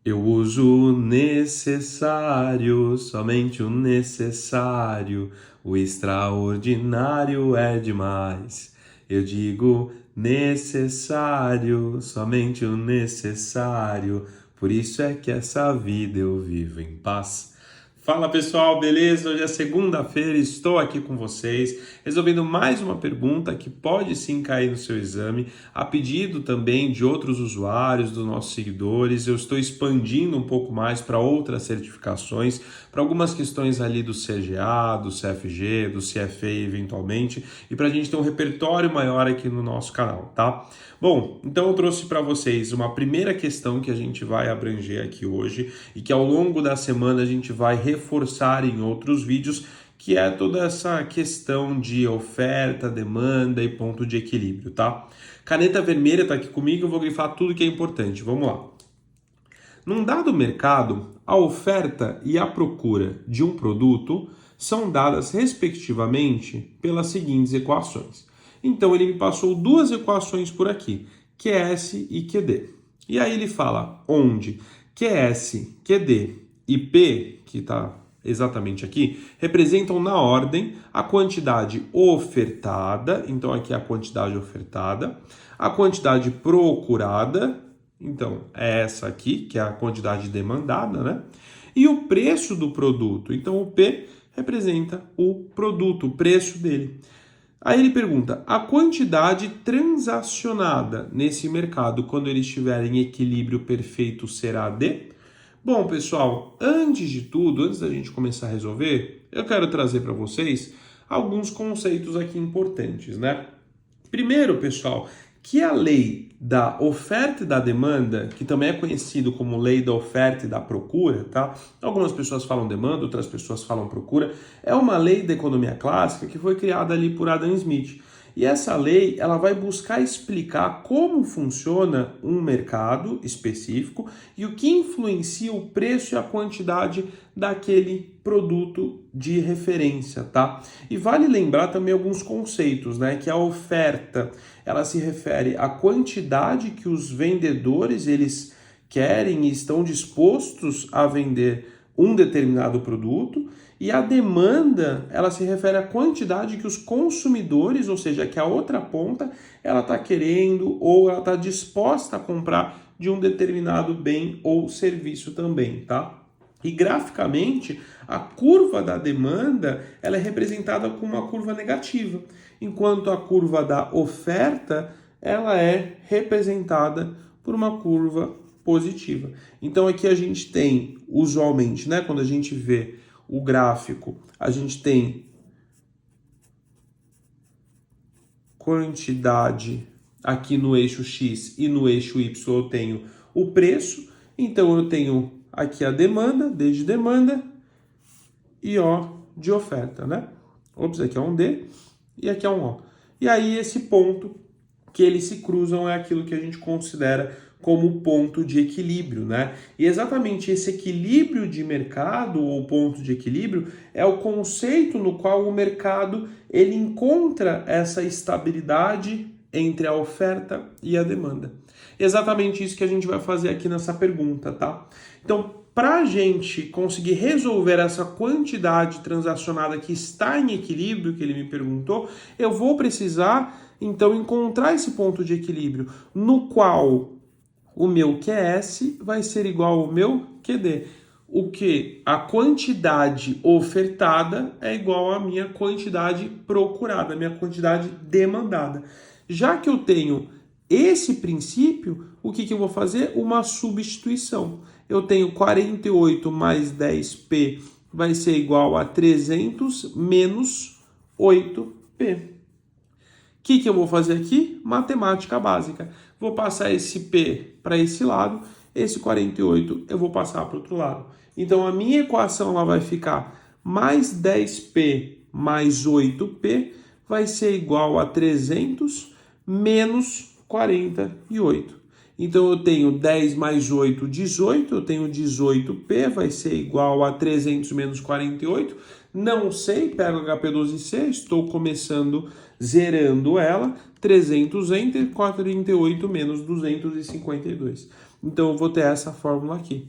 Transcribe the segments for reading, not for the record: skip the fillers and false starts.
Eu uso o necessário, somente o necessário. O extraordinário é demais. Eu digo necessário, somente o necessário. Por isso é que essa vida eu vivo em paz. Fala pessoal, beleza? Hoje é segunda-feira, estou aqui com vocês, resolvendo mais uma pergunta que pode sim cair no seu exame, a pedido também de outros usuários, dos nossos seguidores. Eu estou expandindo um pouco mais para outras certificações, para algumas questões ali do CGA, do CFG, do CFA eventualmente, e para a gente ter um repertório maior aqui no nosso canal, tá? Bom, então eu trouxe para vocês uma primeira questão que a gente vai abranger aqui hoje e que ao longo da semana a gente vai reforçar em outros vídeos, que é toda essa questão de oferta, demanda e ponto de equilíbrio, tá? Caneta vermelha tá aqui comigo, eu vou grifar tudo que é importante. Vamos lá. Num dado mercado, a oferta e a procura de um produto são dadas respectivamente pelas seguintes equações. Então ele me passou duas equações por aqui, QS e QD. E aí ele fala onde QS, QD e P, que está exatamente aqui, representam na ordem a quantidade ofertada, então aqui é a quantidade ofertada, a quantidade procurada, então é essa aqui, que é a quantidade demandada, né? E o preço do produto, então o P representa o produto, o preço dele. Aí ele pergunta, a quantidade transacionada nesse mercado, quando ele estiver em equilíbrio perfeito, será de? Bom, pessoal, antes de tudo, antes da gente começar a resolver, eu quero trazer para vocês alguns conceitos aqui importantes, né? Primeiro, pessoal, que a lei da oferta e da demanda, que também é conhecido como lei da oferta e da procura, tá? Algumas pessoas falam demanda, outras pessoas falam procura. É uma lei da economia clássica que foi criada ali por Adam Smith. E essa lei, ela vai buscar explicar como funciona um mercado específico e o que influencia o preço e a quantidade daquele produto de referência, tá? E vale lembrar também alguns conceitos, né? Que a oferta, ela se refere à quantidade que os vendedores, eles querem e estão dispostos a vender um determinado produto, e a demanda, ela se refere à quantidade que os consumidores, ou seja, que a outra ponta, ela está querendo ou ela está disposta a comprar de um determinado bem ou serviço também, tá? E graficamente, a curva da demanda, ela é representada com uma curva negativa, enquanto a curva da oferta, ela é representada por uma curva positiva. Então aqui a gente tem, usualmente, né, quando a gente vê o gráfico, a gente tem quantidade aqui no eixo X e no eixo Y eu tenho o preço, então eu tenho aqui a demanda, D de demanda e O de oferta, né? Ops, aqui é um D e aqui é um O. E aí esse ponto que eles se cruzam é aquilo que a gente considera como ponto de equilíbrio, né? E exatamente esse equilíbrio de mercado ou ponto de equilíbrio é o conceito no qual o mercado ele encontra essa estabilidade entre a oferta e a demanda. Exatamente isso que a gente vai fazer aqui nessa pergunta, tá? Então, para a gente conseguir resolver essa quantidade transacionada que está em equilíbrio, que ele me perguntou, eu vou precisar, então, encontrar esse ponto de equilíbrio no qual o meu QS vai ser igual ao meu QD. O que? A quantidade ofertada é igual à minha quantidade procurada, a minha quantidade demandada. Já que eu tenho esse princípio, o que eu vou fazer? Uma substituição. Eu tenho 48 mais 10P vai ser igual a 300 menos 8P. O que eu vou fazer aqui? Matemática básica. Vou passar esse P para esse lado, esse 48 eu vou passar para o outro lado. Então a minha equação ela vai ficar mais 10P mais 8P vai ser igual a 300 menos 48. Então eu tenho 10 mais 8, 18, eu tenho 18P, vai ser igual a 300 menos 48. Não sei, pego HP12C, estou começando zerando ela, 300 entre 48 menos 252. Então eu vou ter essa fórmula aqui.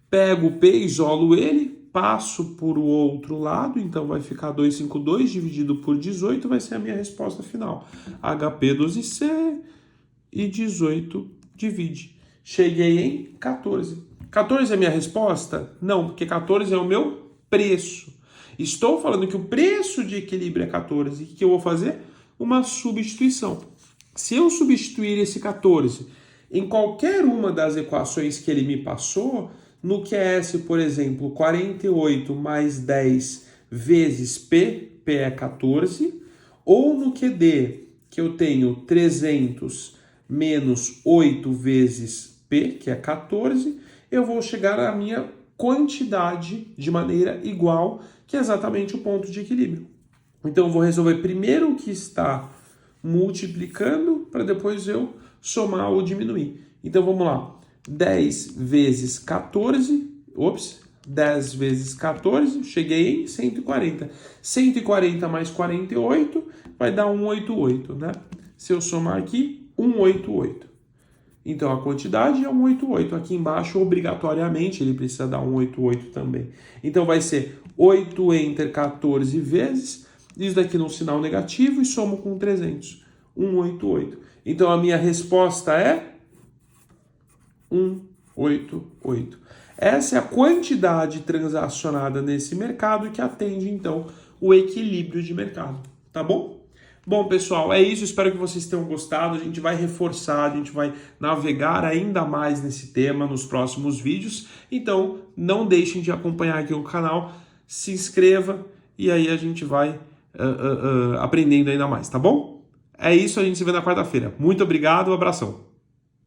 Pego o P, isolo ele, passo por o outro lado, então vai ficar 252 dividido por 18, vai ser a minha resposta final. HP12C e 18 divide. Cheguei em 14. 14 é a minha resposta? Não, porque 14 é o meu preço. Estou falando que o preço de equilíbrio é 14. E o que eu vou fazer? Uma substituição. Se eu substituir esse 14 em qualquer uma das equações que ele me passou, no QS, por exemplo, 48 mais 10 vezes P é 14, ou no QD, que eu tenho 300 menos 8 vezes P, que é 14, eu vou chegar à minha quantidade de maneira igual, que é exatamente o ponto de equilíbrio. Então eu vou resolver primeiro o que está multiplicando, para depois eu somar ou diminuir. Então vamos lá. 10 vezes 14, 10 vezes 14, cheguei em 140. 140 mais 48 vai dar 188, né? Se eu somar aqui, 188. Então a quantidade é 188. Aqui embaixo, obrigatoriamente, ele precisa dar 188 também. Então vai ser 8 entre 14 vezes, isso daqui num sinal negativo e somo com 300. 188. Então a minha resposta é 188. Essa é a quantidade transacionada nesse mercado que atende, então, o equilíbrio de mercado. Tá bom? Bom, pessoal, é isso. Espero que vocês tenham gostado. A gente vai reforçar, a gente vai navegar ainda mais nesse tema nos próximos vídeos. Então, não deixem de acompanhar aqui o canal, se inscreva e aí a gente vai aprendendo ainda mais, tá bom? É isso, a gente se vê na quarta-feira. Muito obrigado, um abração.